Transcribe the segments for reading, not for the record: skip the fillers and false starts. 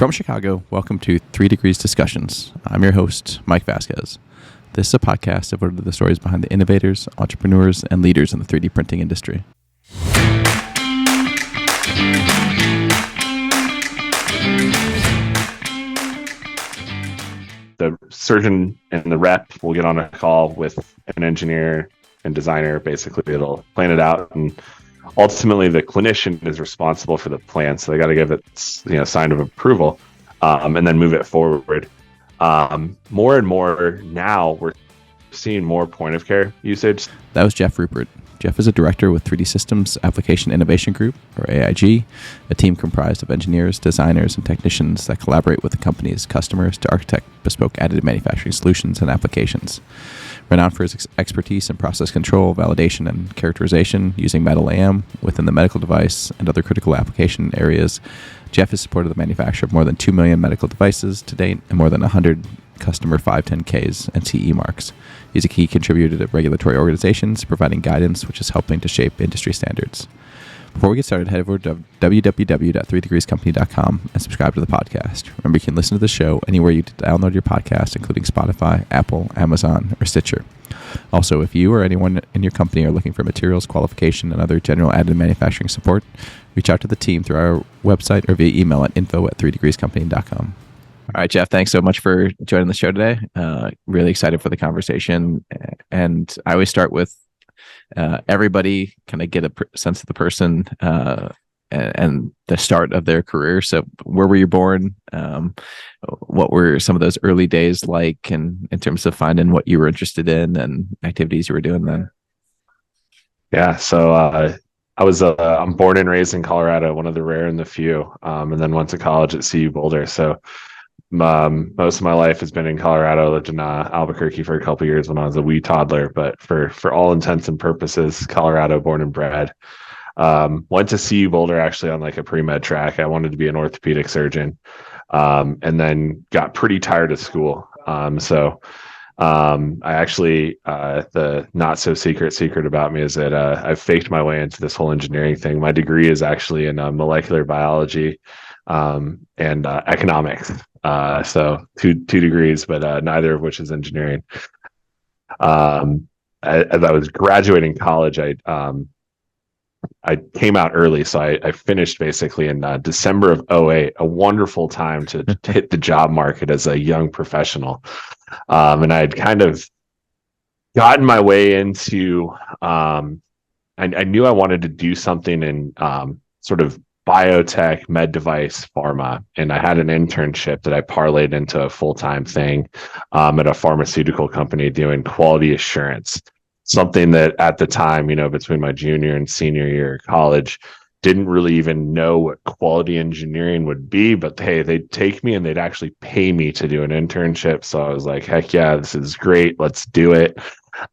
From Chicago, welcome to 3Degrees Discussions. I'm your host, Mike Vasquez. This is a podcast devoted to the stories behind the innovators, entrepreneurs, and leaders in the 3D printing industry. The surgeon and the rep will get on a call with an engineer and designer. Basically, it'll plan it out, and ultimately the clinician is responsible for the plan. So they got to give it, sign of approval, and then move it forward. More and more now, we're seeing more point of care usage. That was Jeph Ruppert. Jeph is a director with 3D Systems Application Innovation Group, or AIG, a team comprised of engineers, designers, and technicians that collaborate with the company's customers to architect bespoke additive manufacturing solutions and applications. Renowned for his expertise in process control, validation, and characterization using metal AM within the medical device and other critical application areas, Jeph has supported the manufacture of more than 2 million medical devices to date and more than 100 customer 510Ks and CE marks. He's a key contributor to regulatory organizations, providing guidance which is helping to shape industry standards. Before we get started, head over to www.3degreescompany.com and subscribe to the podcast. Remember, you can listen to the show anywhere you download your podcast, including Spotify, Apple, Amazon, or Stitcher. Also, if you or anyone in your company are looking for materials, qualification, and other general additive manufacturing support, reach out to the team through our website or via email at info@3degreescompany.com. All right, Jeph, thanks so much for joining the show today. Really excited for the conversation. And I always start with everybody kind of get a sense of the person and the start of their career. So where were you born? What were some of those early days like, and in terms of finding what you were interested in and activities you were doing then? Yeah, so I'm born and raised in Colorado, one of the rare and the few, and then went to college at CU Boulder. So most of my life has been in Colorado. Lived in Albuquerque for a couple of years when I was a wee toddler, but for all intents and purposes, Colorado born and bred. Went to CU Boulder actually on like a pre-med track. I wanted to be an orthopedic surgeon, and then got pretty tired of school. So I actually, the not so secret about me is that I've faked my way into this whole engineering thing. My degree is actually in molecular biology and economics. So two degrees, but neither of which is engineering. As I was graduating college, I came out early, so I finished basically in December of 2008, a wonderful time to hit the job market as a young professional. And I had kind of gotten my way into, I knew I wanted to do something in sort of biotech, med device, pharma, and I had an internship that I parlayed into a full-time thing at a pharmaceutical company doing quality assurance. Something that at the time, between my junior and senior year of college, didn't really even know what quality engineering would be, but hey, they'd take me and they'd actually pay me to do an internship. So I was like, heck yeah, this is great. Let's do it.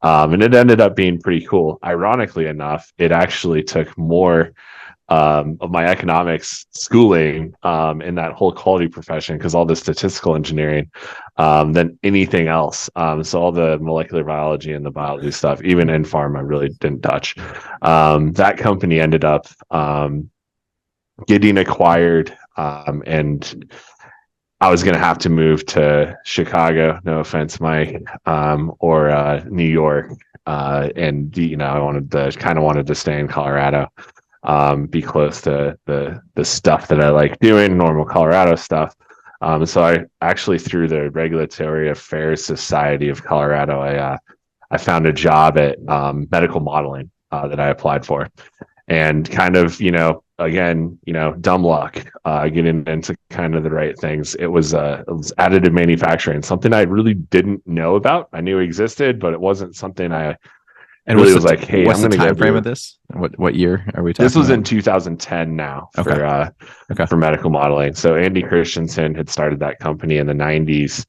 And it ended up being pretty cool. Ironically enough, it actually took more of my economics schooling in that whole quality profession, because all the statistical engineering than anything else. So all the molecular biology and the biology stuff, even in pharma, really didn't touch. That company ended up getting acquired, and I was going to have to move to Chicago, no offense, Mike, or New York. And, I wanted to stay in Colorado. Be close to the stuff that I like doing, normal Colorado stuff. So I actually, through the Regulatory Affairs Society of Colorado, I found a job at medical modeling that I applied for, and kind of, again, dumb luck, getting into kind of the right things. It was additive manufacturing, something I really didn't know about. I knew existed, but it wasn't something And really was like, hey, what's I'm the going to time frame of this? What year are we talking This was about? in 2010 now Okay. for medical modeling. So Andy Christensen had started that company in the 90s,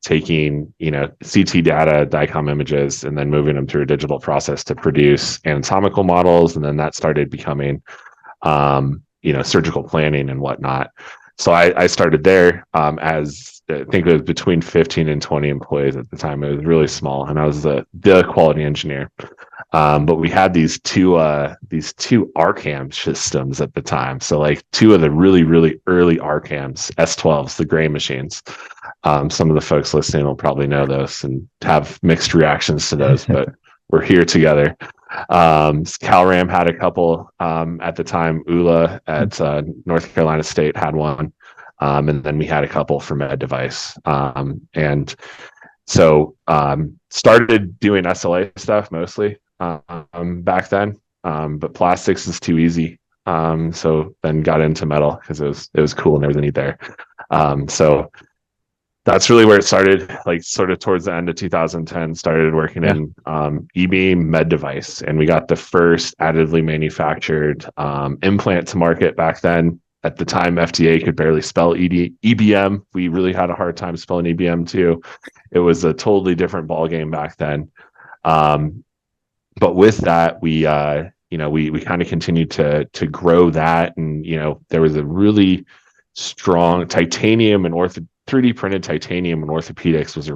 taking, CT data, DICOM images, and then moving them through a digital process to produce anatomical models. And then that started becoming, surgical planning and whatnot. So I started there as, I think it was between 15 and 20 employees at the time. It was really small, and I was the quality engineer. But we had these two RCAM systems at the time. So like two of the really, really early RCAMs, S12s, the gray machines. Some of the folks listening will probably know those and have mixed reactions to those, but we're here together. CalRAM had a couple at the time. ULA at North Carolina State had one. And then we had a couple for Med Device. And so started doing SLA stuff mostly back then, but plastics is too easy. So then got into metal because it was cool and there was a need there. So that's really where it started, like sort of towards the end of 2010, started working in E-beam Med Device. And we got the first additively manufactured implant to market back then. At the time, FDA could barely spell EBM. We really had a hard time spelling EBM too. It was a totally different ballgame back then. But with that, we kind of continued to grow that. And, there was a really strong titanium and 3D printed titanium and orthopedics was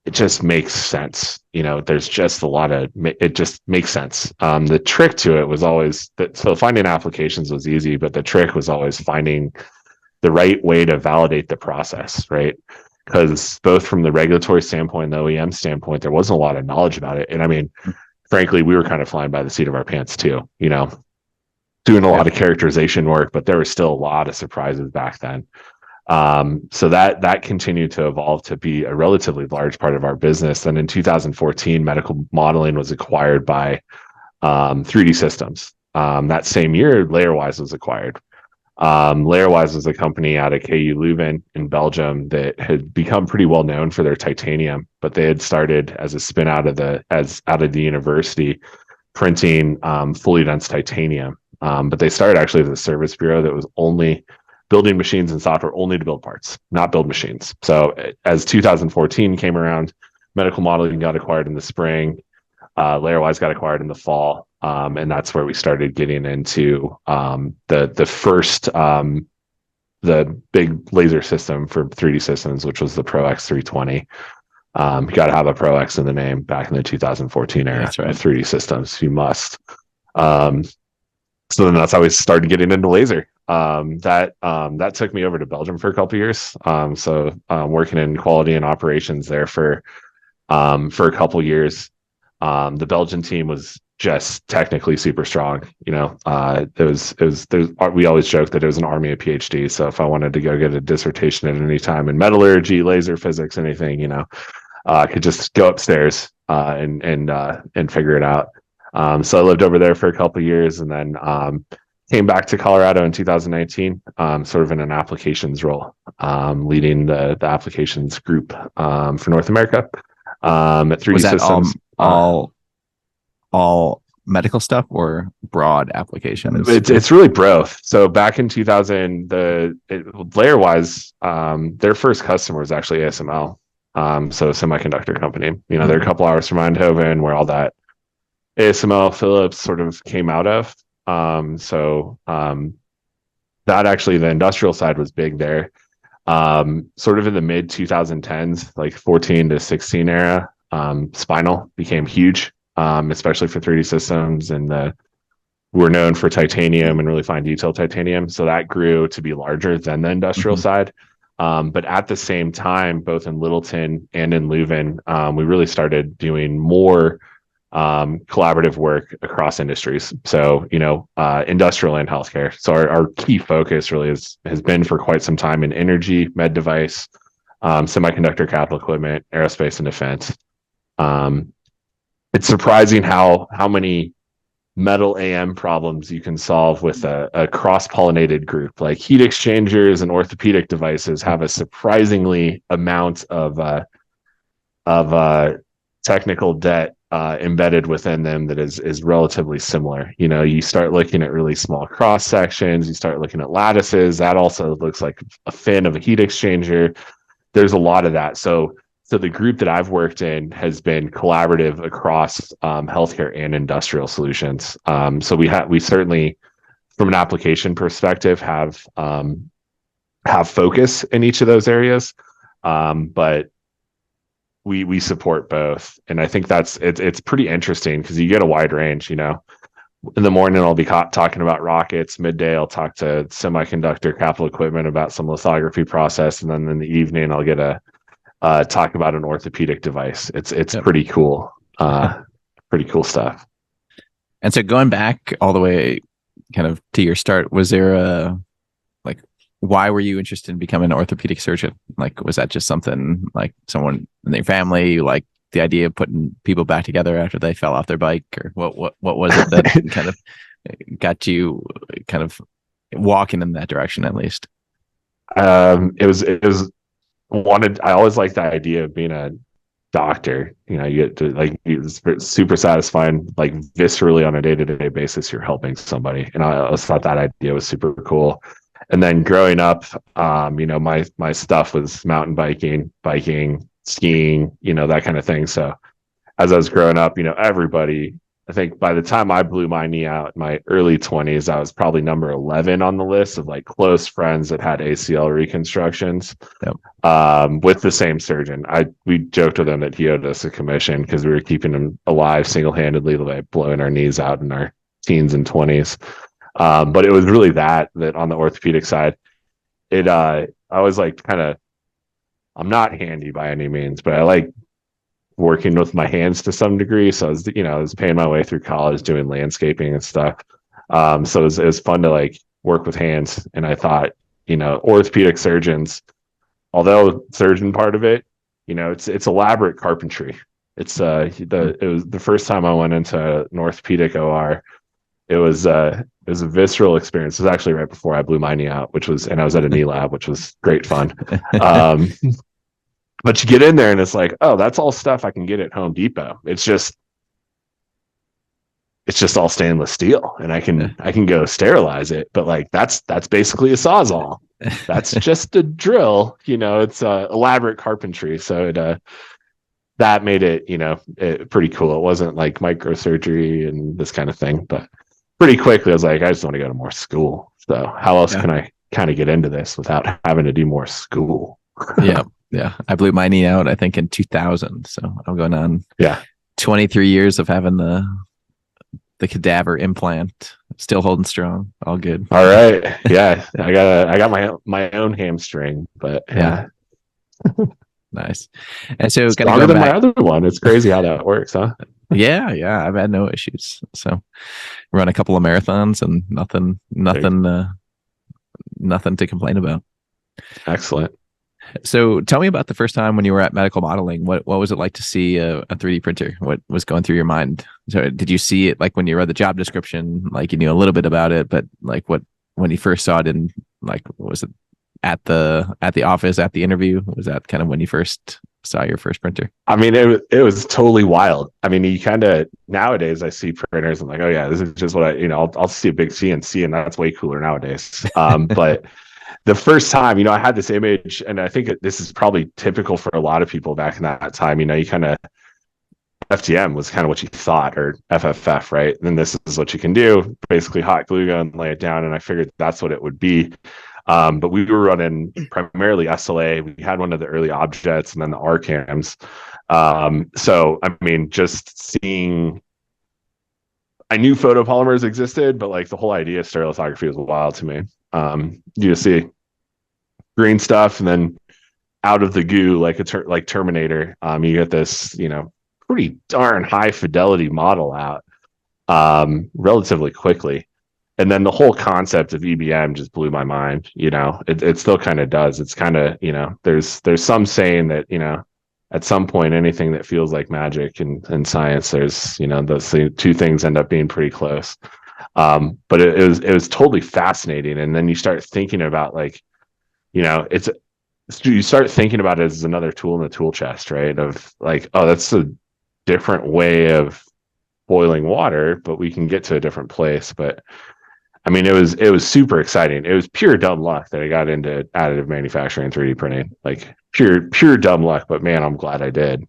it just makes sense. There's just it just makes sense. The trick to it was always so finding applications was easy, but the trick was always finding the right way to validate the process, right? Because both from the regulatory standpoint and the OEM standpoint, there wasn't a lot of knowledge about it. And I mean, frankly, we were kind of flying by the seat of our pants too, doing a lot of characterization work, but there were still a lot of surprises back then. So that continued to evolve to be a relatively large part of our business. Then in 2014, medical modeling was acquired by 3D Systems. That same year, Layerwise was acquired. Layerwise was a company out of KU Leuven in Belgium that had become pretty well known for their titanium, but they had started as a spin out of the university printing fully dense titanium. But they started actually as a service bureau that was only building machines and software only to build parts, not build machines. So as 2014 came around, medical modeling got acquired in the spring, Layerwise got acquired in the fall, and that's where we started getting into the first the big laser system for 3D Systems, which was the Pro X320. You got to have a Pro X in the name back in the 2014 era. That's right. Of 3D Systems. You must. So then that's how we started getting into laser. That took me over to Belgium for a couple of years. So working in quality and operations there for a couple of years. The Belgian team was just technically super strong. We always joke that it was an army of PhDs. So if I wanted to go get a dissertation at any time in metallurgy, laser physics, anything, I could just go upstairs and figure it out. So I lived over there for a couple of years and then came back to Colorado in 2019, sort of in an applications role, leading the applications group for North America at 3D Was that Systems. all medical stuff or broad applications? It's really both. So back in 2000, Layerwise, their first customer was actually ASML, so a semiconductor company. They're a couple hours from Eindhoven, where all that ASML Philips sort of came out of. That actually, the industrial side was big there. Sort of in the mid 2010s, like 14 to 16 era, spinal became huge, especially for 3D Systems, and we're known for titanium and really fine detail titanium. So that grew to be larger than the industrial side. But at the same time, both in Littleton and in Leuven, we really started doing more collaborative work across industries. So, industrial and healthcare. So our key focus really has been for quite some time in energy, med device, semiconductor capital equipment, aerospace and defense. It's surprising how many metal AM problems you can solve with a cross-pollinated group. Like heat exchangers and orthopedic devices have a surprisingly amount of technical debt embedded within them that is relatively similar. You start looking at really small cross sections, you start looking at lattices, that also looks like a fin of a heat exchanger. There's a lot of that. So the group that I've worked in has been collaborative across healthcare and industrial solutions. So we certainly, from an application perspective, have focus in each of those areas. But we support both. And I think it's pretty interesting because you get a wide range, you know. In the morning, I'll be talking about rockets. Midday, I'll talk to semiconductor capital equipment about some lithography process. And then in the evening, I'll get a talk about an orthopedic device. It's Yep. pretty cool. Pretty cool stuff. And so going back all the way kind of to your start, was there a, like, why were you interested in becoming an orthopedic surgeon? Like, was that just something like someone in your family, like the idea of putting people back together after they fell off their bike, or what was it that kind of got you kind of walking in that direction at least? It was I always liked the idea of being a doctor. You know, you get to like, it's super satisfying, like viscerally on a day-to-day basis, you're helping somebody. And I always thought that idea was super cool. And then growing up, you know, my stuff was mountain biking, skiing, you know, that kind of thing. So as I was growing up, you know, everybody, I think by the time I blew my knee out in my early 20s, I was probably number 11 on the list of like close friends that had ACL reconstructions. Yep. With the same surgeon. We joked with him that he owed us a commission because we were keeping him alive single-handedly by blowing our knees out in our teens and 20s. But it was really that on the orthopedic side, I was like I'm not handy by any means, but I like working with my hands to some degree. So I was paying my way through college doing landscaping and stuff. So it was fun to like work with hands. And I thought, you know, orthopedic surgeons, although surgeon part of it, you know, it's elaborate carpentry. It was the first time I went into an orthopedic OR. It was a visceral experience. It was actually right before I blew my knee out, and I was at a knee lab, which was great fun. But you get in there and it's like, oh, that's all stuff I can get at Home Depot. It's just all stainless steel, and I can go sterilize it. But like that's basically a Sawzall. That's just a drill. You know, it's elaborate carpentry. So that made it, you know, pretty cool. It wasn't like microsurgery and this kind of thing, but pretty quickly I was like, I just want to go to more school. So how else can I kind of get into this without having to do more school? Yeah. I blew my knee out, I think, in 2000. So I'm going on 23 years of having the cadaver implant, still holding strong. All good. All right. Yeah. I got my own hamstring, but yeah. Nice. And so stronger than my other one. It's crazy how that works, huh? Yeah. I've had no issues. So run a couple of marathons and nothing to complain about. Excellent. So tell me about the first time when you were at medical modeling. What was it like to see a 3D printer? What was going through your mind? So did you see it like when you read the job description, like you knew a little bit about it, but like when you first saw it in, like, was it at the office, at the interview? Was that kind of when you first saw your first printer? I mean, it was totally wild. I mean, you kind of, nowadays I see printers and like, oh yeah, this is just what I'll see a big CNC and that's way cooler nowadays. But the first time, you know, I had this image, and I think this is probably typical for a lot of people back in that time. You know, you kind of, FTM was kind of what you thought, or FFF, right? And then this is what you can do, basically hot glue gun, lay it down, and I figured that's what it would be. But we were running primarily SLA. We had one of the early objects, and then the RCAMs. So, I mean, just seeing, I knew photopolymers existed, but like the whole idea of stereolithography was wild to me. You just see green stuff, and then out of the goo, like like Terminator, you get this, you know, pretty darn high fidelity model out relatively quickly. And then the whole concept of EBM just blew my mind. You know, it still kind of does. It's kind of, you know, there's some saying that, you know, at some point, anything that feels like magic in science, there's, you know, those two things end up being pretty close. But it was totally fascinating. And then you start thinking about, like, you know, you start thinking about it as another tool in the tool chest, right? Of like, oh, that's a different way of boiling water, but we can get to a different place. But I mean, it was super exciting. It was pure dumb luck that I got into additive manufacturing and 3D printing, like pure dumb luck. But man, I'm glad I did.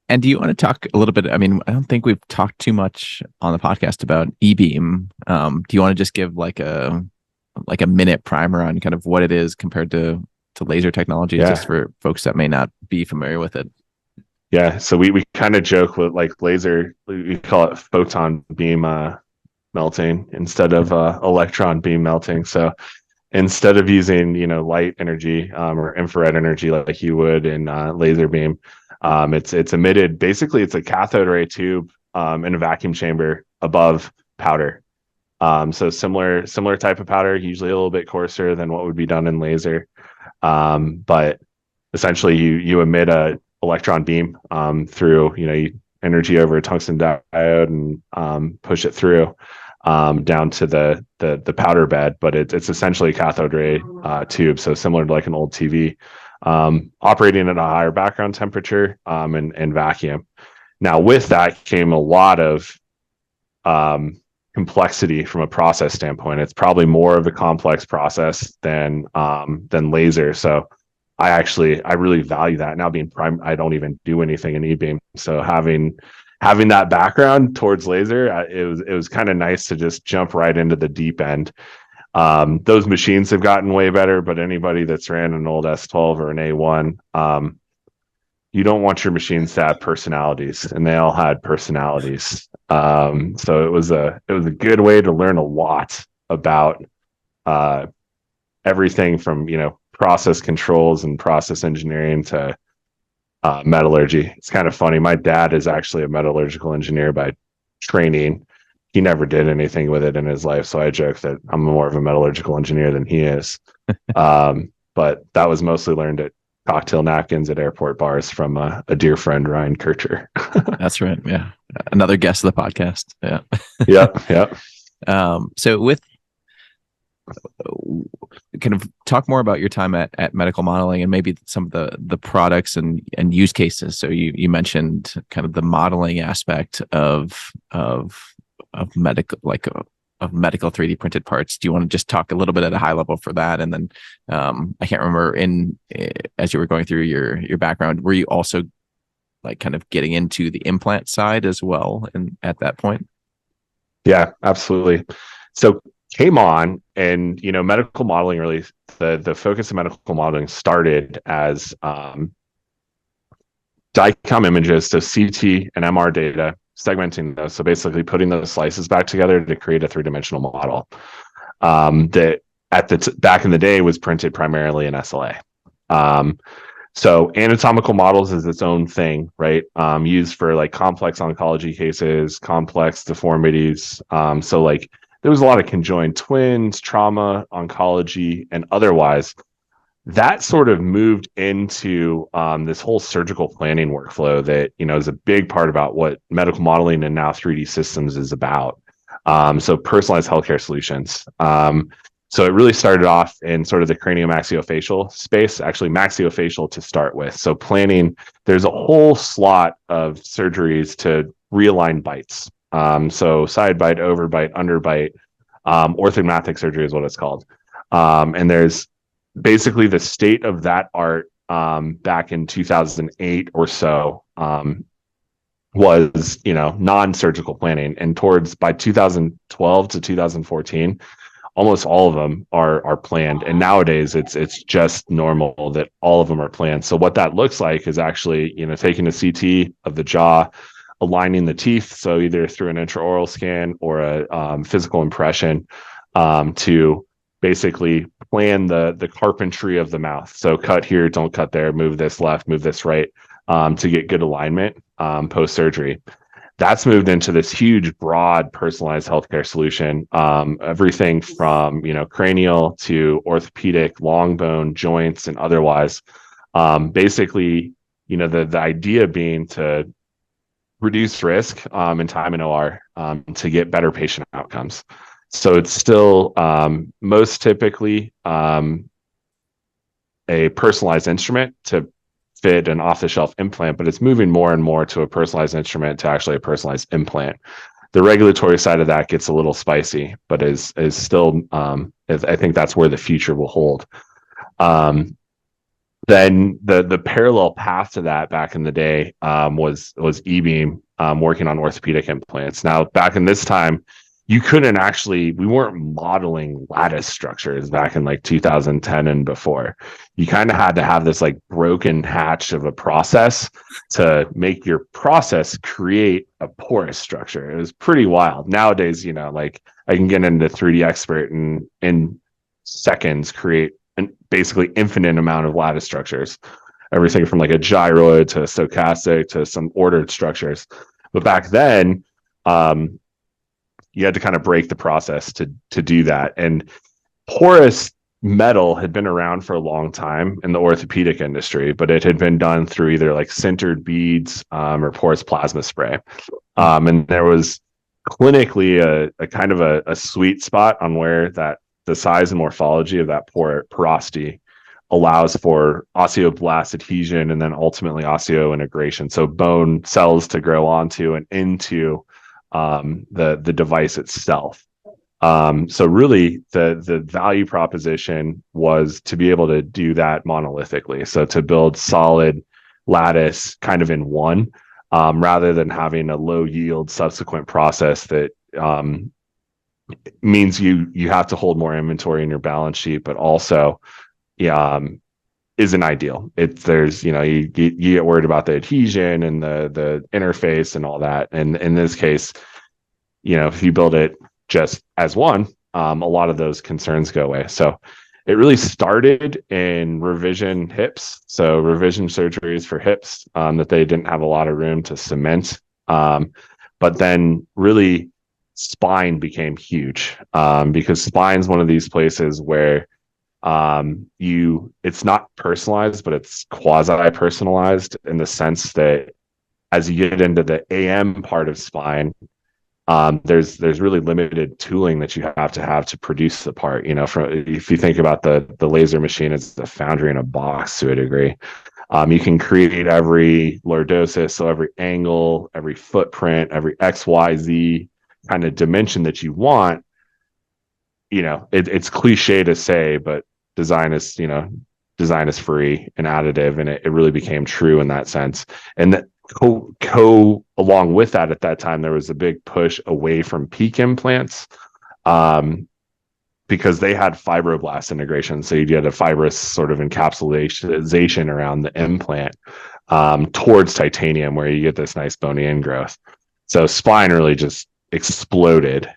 And do you want to talk a little bit? I mean, I don't think we've talked too much on the podcast about E-beam. Do you want to just give like a minute primer on kind of what it is compared to the laser technology, just for folks that may not be familiar with it? Yeah, so we kind of joke with like laser, we call it photon beam melting instead of electron beam melting. So instead of using light energy or infrared energy like you would in laser beam, it's emitted. Basically, it's a cathode ray tube in a vacuum chamber above powder. So similar type of powder, usually a little bit coarser than what would be done in laser. But essentially, you emit a electron beam through energy over a tungsten diode and push it through down to the powder bed. But it's essentially a cathode ray tube, so similar to like an old TV, operating at a higher background temperature and vacuum. Now, with that came a lot of complexity from a process standpoint. It's probably more of a complex process than laser. So I really value that. Now being prime, I don't even do anything in e-beam. So having that background towards laser, it was kind of nice to just jump right into the deep end. Those machines have gotten way better, but anybody that's ran an old S12 or an A1, you don't want your machines to have personalities, and they all had personalities. So it was a good way to learn a lot about everything from process controls and process engineering to metallurgy. It's kind of funny. My dad is actually a metallurgical engineer by training. He never did anything with it in his life, so I joke that I'm more of a metallurgical engineer than he is. But that was mostly learned at cocktail napkins at airport bars from a dear friend, Ryan Kircher. That's right. Yeah. Another guest of the podcast. Yeah. Yep. So with kind of talk more about your time at Medical Modeling and maybe some of the products and use cases. So you mentioned kind of the modeling aspect of medical, of medical 3D printed parts. Do you want to just talk a little bit at a high level for that? And then I can't remember as you were going through your background, were you also like kind of getting into the implant side as well and at that point? Yeah, absolutely. So came on and medical modeling, really the focus of medical modeling started as DICOM images, so CT and MR data, segmenting those. So basically putting those slices back together to create a three-dimensional model that back in the day was printed primarily in SLA. So anatomical models is its own thing, right? Used for like complex oncology cases, complex deformities. So like there was a lot of conjoined twins, trauma, oncology, and otherwise. That sort of moved into this whole surgical planning workflow that is a big part about what medical modeling and now 3D systems is about. So personalized healthcare solutions. So it really started off in sort of the craniomaxillofacial space, actually maxillofacial to start with. So planning, there's a whole slot of surgeries to realign bites. So side bite, overbite, underbite, orthodontic surgery is what it's called. And there's basically the state of that art back in 2008 or so was non-surgical planning, and by 2012 to 2014 almost all of them are planned, and nowadays it's just normal that all of them are planned. So what that looks like is actually taking a CT of the jaw, aligning the teeth, so either through an intraoral scan or a physical impression to basically plan the carpentry of the mouth. So cut here, don't cut there, move this left, move this right, to get good alignment post-surgery. That's moved into this huge, broad, personalized healthcare solution. Everything from cranial to orthopedic, long bone, joints, and otherwise. Basically, the idea being to reduce risk and time in OR to get better patient outcomes. So it's still most typically a personalized instrument to fit an off-the-shelf implant, but it's moving more and more to a personalized instrument to actually a personalized implant. The regulatory side of that gets a little spicy, but is still I think that's where the future will hold. Then the parallel path to that back in the day was e-beam working on orthopedic implants. Now back in this time, we weren't modeling lattice structures back in like 2010 and before. You kind of had to have this like broken hatch of a process to make your process create a porous structure. It was pretty wild. Nowadays, like I can get into 3D Expert and in seconds create an basically infinite amount of lattice structures, everything from like a gyroid to a stochastic to some ordered structures. But back then, you had to kind of break the process to do that. And porous metal had been around for a long time in the orthopedic industry, but it had been done through either like sintered beads or porous plasma spray. And there was clinically a kind of a sweet spot on where that the size and morphology of that porosity allows for osteoblast adhesion and then ultimately osseointegration. So bone cells to grow onto and into the device itself. So really the value proposition was to be able to do that monolithically. So to build solid lattice kind of in one, rather than having a low yield subsequent process that means you have to hold more inventory in your balance sheet, but also isn't ideal. There's you get worried about the adhesion and the interface and all that. And in this case, if you build it just as one, a lot of those concerns go away. So it really started in revision hips. So revision surgeries for hips that they didn't have a lot of room to cement. But then really spine became huge because spine is one of these places where it's not personalized, but it's quasi personalized in the sense that as you get into the AM part of spine, there's really limited tooling that you have to produce the part. If you think about the laser machine as the foundry in a box to a degree, you can create every lordosis, so every angle, every footprint, every XYZ kind of dimension that you want. It's cliche to say, but design is free and additive, and it really became true in that sense. And that along with that, at that time there was a big push away from peak implants because they had fibroblast integration. So you get a fibrous sort of encapsulation around the implant towards titanium, where you get this nice bony ingrowth. So spine really just exploded.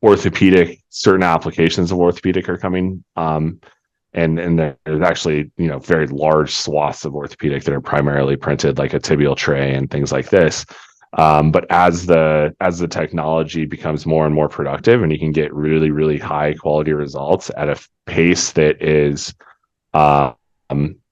Orthopedic, certain applications of orthopedic are coming, and there's actually very large swaths of orthopedic that are primarily printed, like a tibial tray and things like this. But as the technology becomes more and more productive, and you can get really, really high quality results at a pace that is on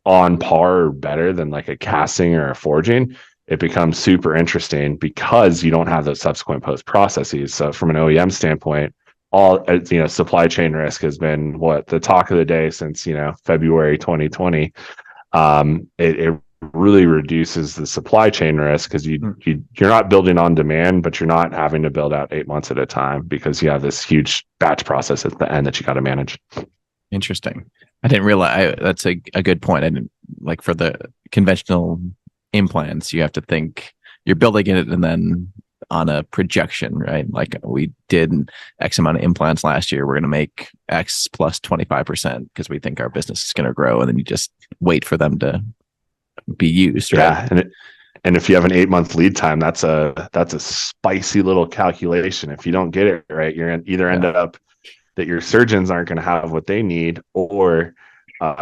par or better than like a casting or a forging, it becomes super interesting because you don't have those subsequent post processes. So from an OEM standpoint, all supply chain risk has been the talk of the day since February 2020. It really reduces the supply chain risk because you're not building on demand, but you're not having to build out 8 months at a time because you have this huge batch process at the end that you got to manage. Interesting. I didn't realize that's a good point. I didn't, like, for the conventional implants, you have to think you're building it and then on a projection, right? Like, we did X amount of implants last year, we're going to make X plus 25% because we think our business is going to grow, and then you just wait for them to be used, right? Yeah, and if you have an 8-month lead time, that's a spicy little calculation. If you don't get it right, you're going to either end up that your surgeons aren't going to have what they need, or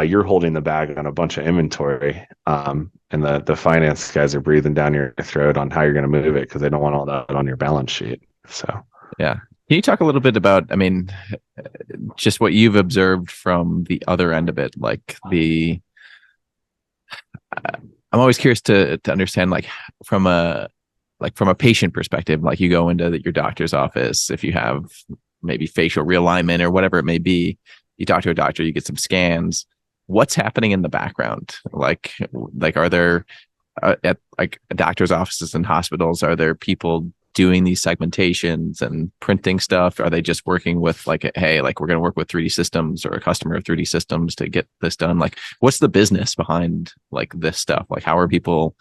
you're holding the bag on a bunch of inventory, and the finance guys are breathing down your throat on how you're going to move it because they don't want all that on your balance sheet. So, yeah. Can you talk a little bit about, just what you've observed from the other end of it? Like I'm always curious to understand, like, from a patient perspective, like you go into your doctor's office, if you have maybe facial realignment or whatever it may be, you talk to a doctor, you get some scans. What's happening in the background? Like are there at like doctors' offices and hospitals, are there people doing these segmentations and printing stuff? Are they just working with hey, we're going to work with 3D Systems or a customer of 3D Systems to get this done? Like, what's the business behind this stuff? Like, how are people,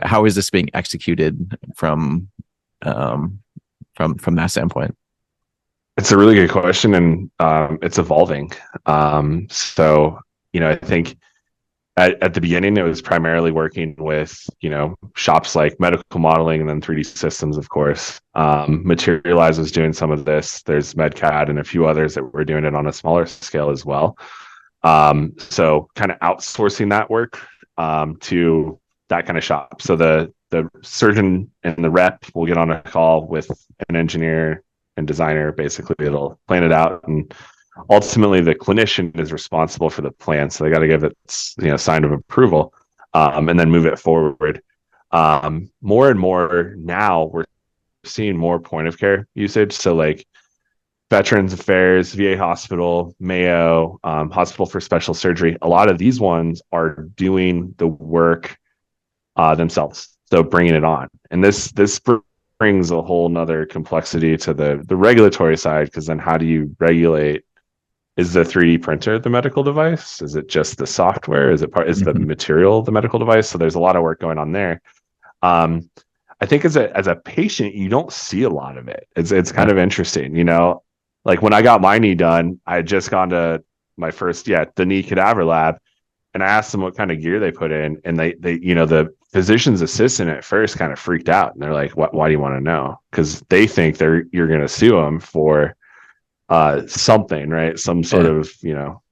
how is this being executed from from that standpoint? It's a really good question, and it's evolving. So, I think at the beginning, it was primarily working with, shops like Medical Modeling and then 3D Systems, of course. Materialize was doing some of this. There's MedCAD and a few others that were doing it on a smaller scale as well. So kind of outsourcing that work to that kind of shop. So the surgeon and the rep will get on a call with an engineer and designer. Basically, it'll plan it out, and ultimately the clinician is responsible for the plan. So they got to give it, sign of approval, and then move it forward. More and more now, we're seeing more point of care usage. So like Veterans Affairs, VA Hospital, Mayo, Hospital for Special Surgery. A lot of these ones are doing the work themselves. So bringing it on, and this brings a whole nother complexity to the regulatory side, because then how do you regulate? Is the 3D printer the medical device? Is it just the software? Is the material the medical device? So there's a lot of work going on there. I think as a patient, you don't see a lot of it. It's kind of interesting, like when I got my knee done, I had just gone to my first, the knee cadaver lab, and I asked them what kind of gear they put in, and they the physician's assistant at first kind of freaked out, and they're like, why do you want to know? Because they think you're going to sue them for something, right? Some sort of,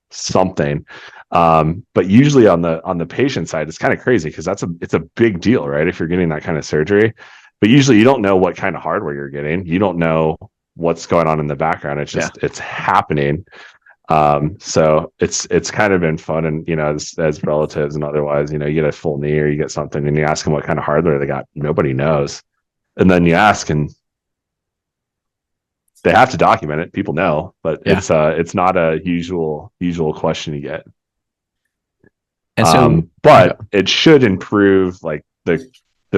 something. But usually on the patient side, it's kind of crazy, because it's a big deal, right? If you're getting that kind of surgery, but usually you don't know what kind of hardware you're getting. You don't know what's going on in the background. It's just, it's happening. So it's kind of been fun. And, as relatives and otherwise, you get a full knee or you get something and you ask them what kind of hardware they got. Nobody knows. And then you ask, and they have to document it. People know, but it's not a usual question you get. And so, but it should improve like the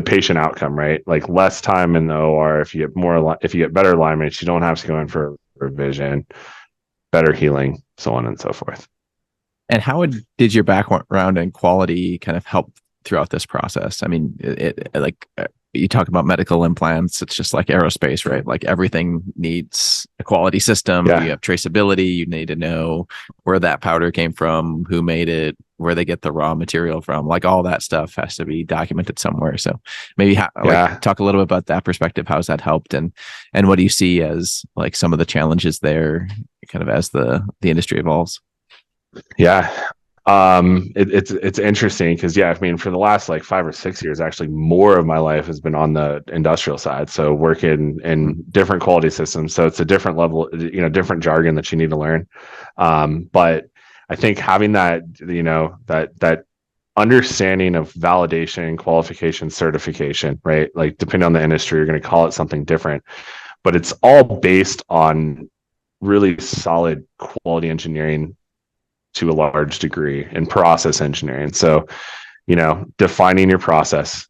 patient outcome, right? Like less time in the OR. If you get better alignments, you don't have to go in for revision, better healing, so on and so forth. And how did your background in quality kind of help throughout this process? I mean, you talk about medical implants, it's just like aerospace, right? Like everything needs a quality system. You have traceability. You need to know where that powder came from, who made it, where they get the raw material from. Like all that stuff has to be documented somewhere. So maybe talk a little bit about that perspective. How's that helped? And what do you see as like some of the challenges there kind of as the industry evolves? Yeah. It's interesting because I mean, for the last like 5 or 6 years, actually more of my life has been on the industrial side. So working in different quality systems. So it's a different level, different jargon that you need to learn. But I think having that, that understanding of validation, qualification, certification, right? Like depending on the industry, you're going to call it something different, but it's all based on really solid quality engineering to a large degree, and process engineering. So, defining your process,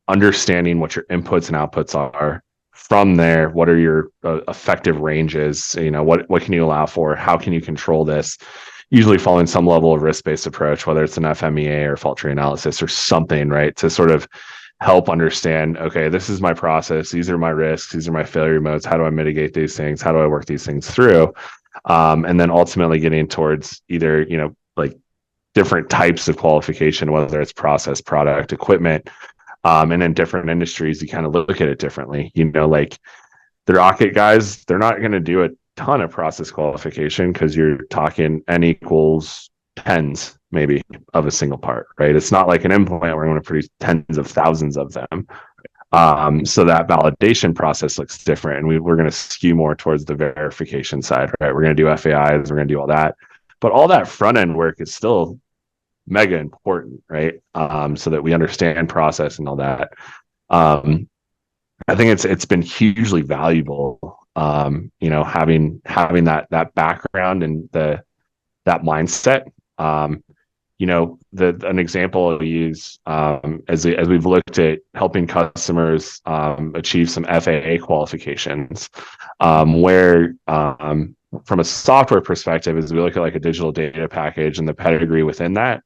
understanding what your inputs and outputs are. From there, what are your effective ranges? What can you allow for? How can you control this? Usually following some level of risk-based approach, whether it's an FMEA or fault tree analysis or something, right? To sort of help understand, okay, this is my process. These are my risks. These are my failure modes. How do I mitigate these things? How do I work these things through? And then ultimately getting towards either, like different types of qualification, whether it's process, product, equipment, and in different industries, you kind of look at it differently. Like the rocket guys, they're not going to do a ton of process qualification because you're talking N equals tens maybe of a single part, right? It's not like an implant where we're going to produce tens of thousands of them. So that validation process looks different, and we're going to skew more towards the verification side, right? We're going to do FAIs, we're going to do all that, but all that front end work is still mega important, right? So that we understand process and all that. I think it's been hugely valuable, having that background and that mindset. An example I'll use as we've looked at helping customers achieve some FAA qualifications, where from a software perspective, as we look at like a digital data package and the pedigree within that,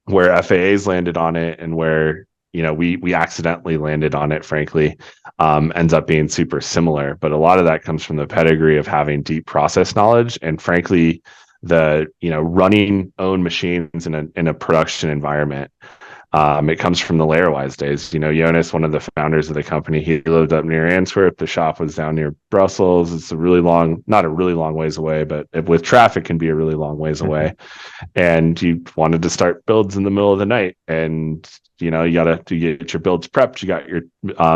where FAA's landed on it and where we accidentally landed on it, frankly, ends up being super similar. But a lot of that comes from the pedigree of having deep process knowledge, and frankly, the running own machines in a production environment. It comes from the Layerwise days. Jonas, one of the founders of the company, he lived up near Antwerp. The shop was down near Brussels. It's not a really long ways away, but with traffic can be a really long ways away. And you wanted to start builds in the middle of the night, and you got to get your builds prepped. You got your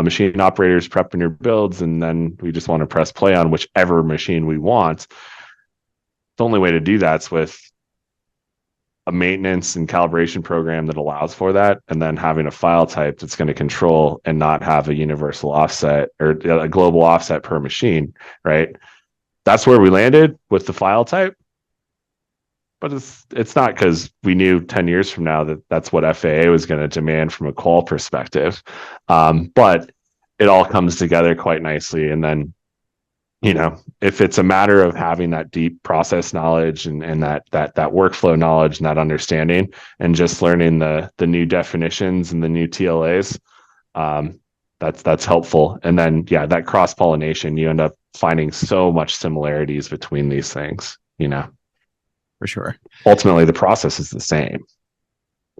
machine operators prepping your builds, and then we just want to press play on whichever machine we want. The only way to do that's with a maintenance and calibration program that allows for that, and then having a file type that's going to control and not have a universal offset or a global offset per machine, right? That's where we landed with the file type. But it's not because we knew 10 years from now that that's what FAA was going to demand from a qual perspective. But it all comes together quite nicely. And then, if it's a matter of having that deep process knowledge and that workflow knowledge and that understanding, and just learning the new definitions and the new TLAs, that's helpful. And then, that cross pollination, you end up finding so much similarities between these things, For sure. Ultimately, the process is the same.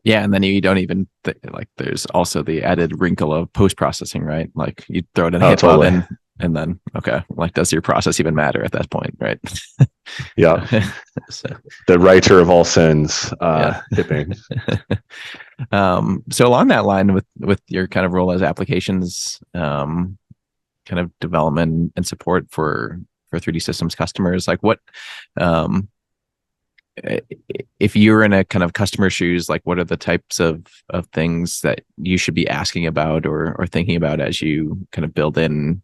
Yeah, and then you don't even there's also the added wrinkle of post processing, right? Like you throw it in a hip oven, and then does your process even matter at that point, right? Yeah. So. The writer of all sins, hipping. So along that line, with your kind of role as applications kind of development and support for 3D Systems customers, like what if you're in a kind of customer shoes, like what are the types of things that you should be asking about or thinking about as you kind of build in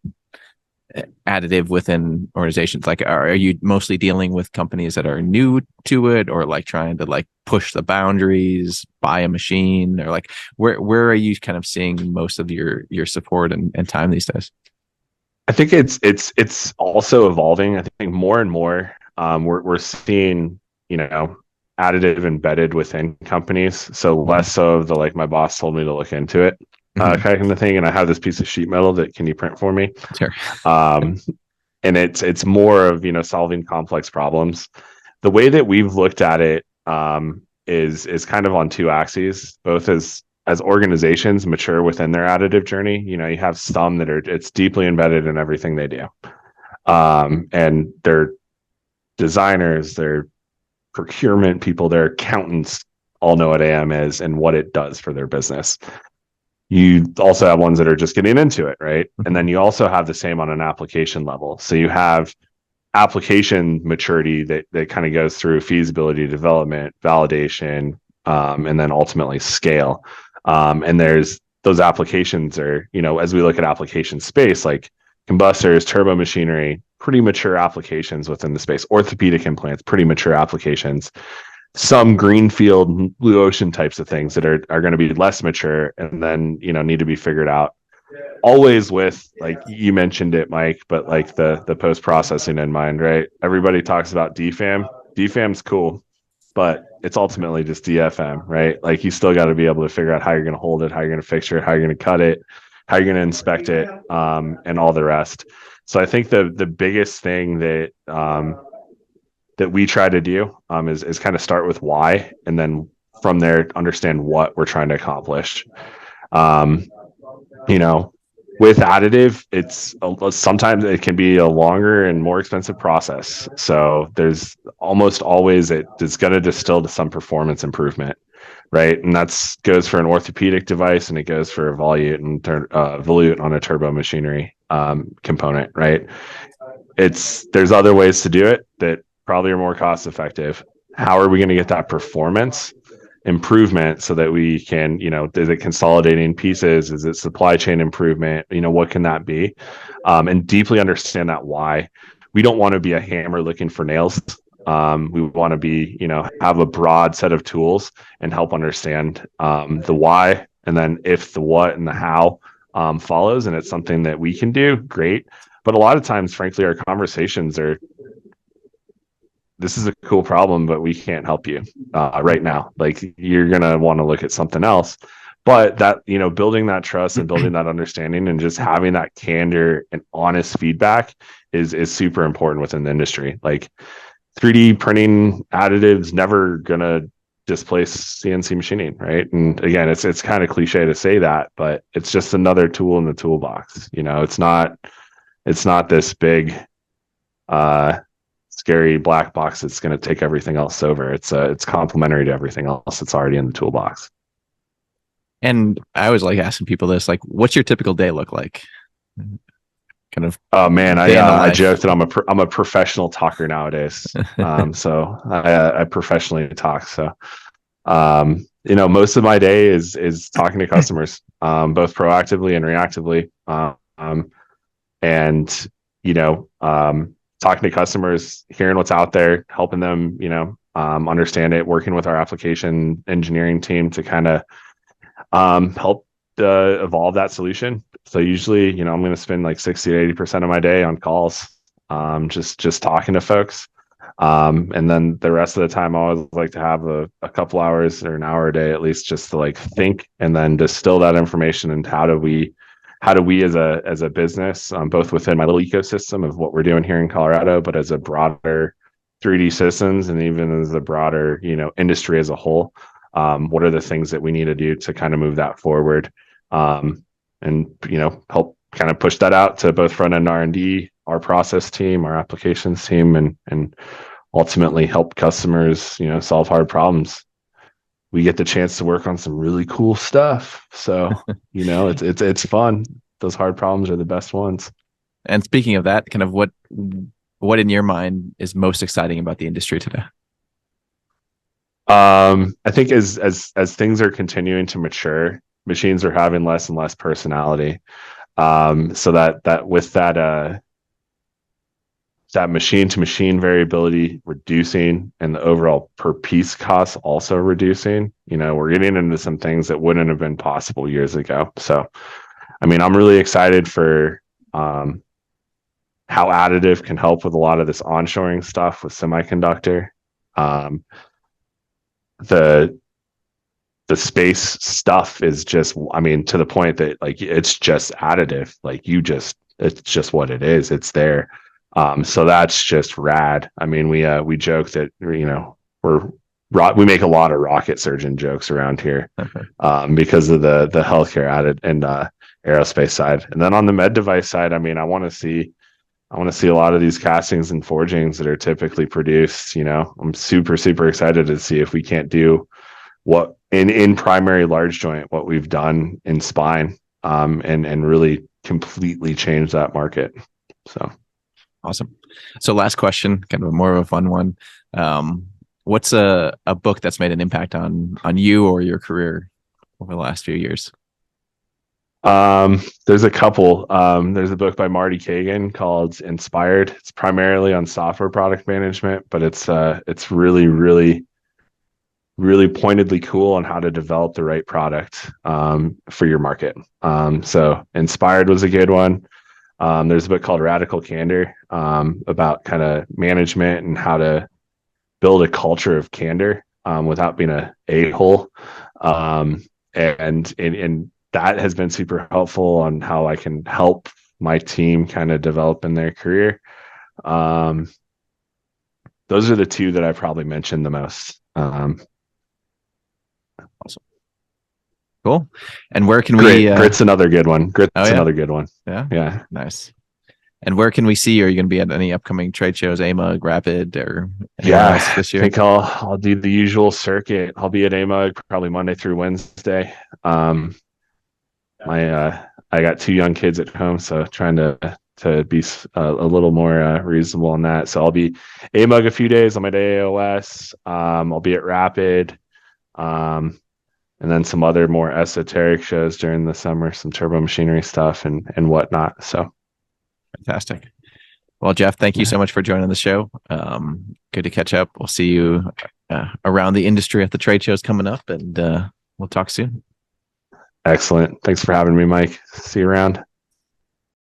additive within organizations? Like, are you mostly dealing with companies that are new to it, or like trying to like push the boundaries, buy a machine, or like where are you kind of seeing most of your support and time these days? I think it's also evolving. I think more and more we're seeing additive embedded within companies. So less so of the like my boss told me to look into it kind of thing, and I have this piece of sheet metal that can you print for me? Sure. And it's more of solving complex problems. The way that we've looked at it is kind of on two axes, both as organizations mature within their additive journey. You have some that it's deeply embedded in everything they do, and they're designers, they're procurement people, their accountants all know what AM is and what it does for their business. You also have ones that are just getting into it, right? And then you also have the same on an application level. So you have application maturity that kind of goes through feasibility, development, validation, and then ultimately scale. And there's those applications are, as we look at application space, like combustors, turbo machinery, pretty mature applications within the space. Orthopedic implants, pretty mature applications. Some greenfield blue ocean types of things that are going to be less mature and then need to be figured out. Always with, like you mentioned it, Mike, but like the post processing in mind, right? Everybody talks about DFAM. DFAM's cool, but it's ultimately just DFM, right? Like you still got to be able to figure out how you're going to hold it, how you're going to fixture it, how you're going to cut it, how you're going to inspect it, and all the rest. So I think the biggest thing that we try to do is kind of start with why, and then from there understand what we're trying to accomplish. With additive, it's sometimes it can be a longer and more expensive process. So there's almost always it's going to distill to some performance improvement, right? And that's goes for an orthopedic device, and it goes for a volute on a turbo machinery component, right? There's other ways to do it that probably are more cost effective. How are we going to get that performance improvement so that we can, is it consolidating pieces? Is it supply chain improvement? What can that be? And deeply understand that why. We don't want to be a hammer looking for nails. We want to be, have a broad set of tools and help understand the why, and then if the what and the how follows, and it's something that we can do, great. But a lot of times, frankly, our conversations are, this is a cool problem, but we can't help you right now. Like, you're going to want to look at something else. but that, building that trust and building that understanding and just having that candor and honest feedback is super important within the industry. Like 3D printing additives never gonna displace CNC machining, right? And again, it's kind of cliche to say that, but it's just another tool in the toolbox. It's not this big scary black box that's going to take everything else over. It's complementary to everything else that's already in the toolbox. And I always like asking people this, like, what's your typical day look like? Kind of. Oh man, I joke that I'm a professional talker nowadays. So I professionally talk. So most of my day is talking to customers, both proactively and reactively. And talking to customers, hearing what's out there, helping them, understand it, working with our application engineering team to kind of help evolve that solution. So usually, I'm going to spend like 60 to 80% of my day on calls, just talking to folks. And then the rest of the time, I always like to have a couple hours or an hour a day, at least, just to like think and then distill that information. And how do we as a business, both within my little ecosystem of what we're doing here in Colorado, but as a broader 3D systems and even as a broader, industry as a whole, what are the things that we need to do to kind of move that forward, and help kind of push that out to both front end R&D, our process team, our applications team, and ultimately help customers, solve hard problems. We get the chance to work on some really cool stuff. So, it's fun. Those hard problems are the best ones. And speaking of that, kind of what in your mind is most exciting about the industry today? I think as things are continuing to mature, machines are having less and less personality. So that with that machine to machine variability reducing and the overall per piece cost also reducing, we're getting into some things that wouldn't have been possible years ago. So, I mean, I'm really excited for how additive can help with a lot of this onshoring stuff with semiconductor. The space stuff is just, to the point that like, it's just additive. Like it's just what it is. It's there. So that's just rad. I mean, we joke that, we make a lot of rocket surgeon jokes around here, because of the healthcare added and aerospace side. And then on the med device side, I want to see a lot of these castings and forgings that are typically produced. I'm super, super excited to see if we can't do what in primary large joint, what we've done in spine, and really completely change that market. So. Awesome. So last question, kind of more of a fun one. What's a book that's made an impact on you or your career over the last few years? There's a couple. There's a book by Marty Cagan called Inspired. It's primarily on software product management, but it's really, really, really pointedly cool on how to develop the right product for your market. So Inspired was a good one. There's a book called Radical Candor, about kind of management and how to build a culture of candor without being a a-hole. And that has been super helpful on how I can help my team kind of develop in their career. Those are the two that I probably mentioned the most. Awesome. Cool. And where can we? Grit's another good one. Another good one. Yeah. Nice. And where can we see you? Are you going to be at any upcoming trade shows, AMUG, Rapid, or anywhere else this year? I think I'll do the usual circuit. I'll be at AMUG probably Monday through Wednesday. I got 2 young kids at home, so trying to be a little more reasonable on that. So I'll be AMUG a few days on my day AOS. I'll be at Rapid. And then some other more esoteric shows during the summer, some turbo machinery stuff and whatnot. So fantastic. Well, Jeph, thank you so much for joining the show. Good to catch up. We'll see you around the industry at the trade shows coming up, and we'll talk soon. Excellent. Thanks for having me, Mike. See you around.